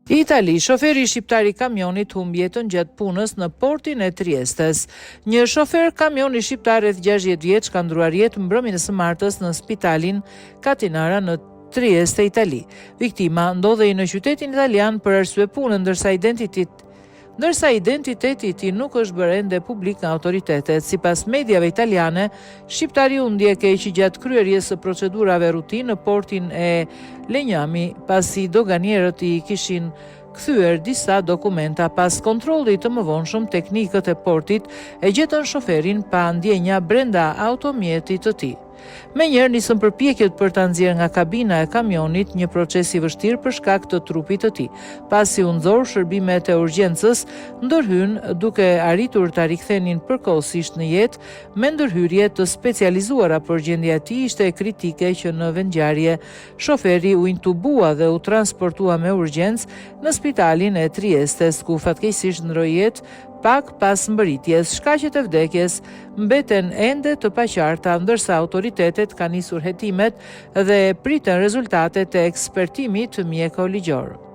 Itali, shoferi shqiptar i kamionit humbi jetën gjatë punës në portin e Triestes. Një shofer kamioni shqiptar rreth 60 vjeç ka ndruar jetë mbrëmjen e së martës në spitalin Catinara në Trieste, Itali. Viktima ndodhej në qytetin italian për arsye pune, ndërsa identiteti i tij nuk është bërë ende publik nga autoritetet. Sipas mediave italiane, shqiptari u ndje keq gjatë kryerjes së procedurave rutinë në portin e Legnami, pasi doganierët i kishin kthyer disa dokumenta. Pas kontrollit të mëvonshëm, teknikët e portit e gjetën shoferin pa ndjenja brenda automjetit të tij. Menjëherë nisën përpjekjet për ta nxjerrë nga kabina e kamionit, një proces i vështirë për shkak të trupit të tij. Pasi u nxorr, shërbimet e urgjencës ndërhyn duke arritur ta rikthenin përkohësisht në jetë me ndërhyrje të specializuara, por gjendja e tij ishte kritike që në vendngjarje shoferi u intubua dhe u transportua me urgjencë në spitalin e Triestes, ku fatkeqësisht ndroi jetë pak pas mbëritjes. Shkaqet e vdekjes mbeten ende të paqarta, ndërsa autoritetet kanë nisur hetimet dhe priten rezultatet e ekspertimit mjekoligjor.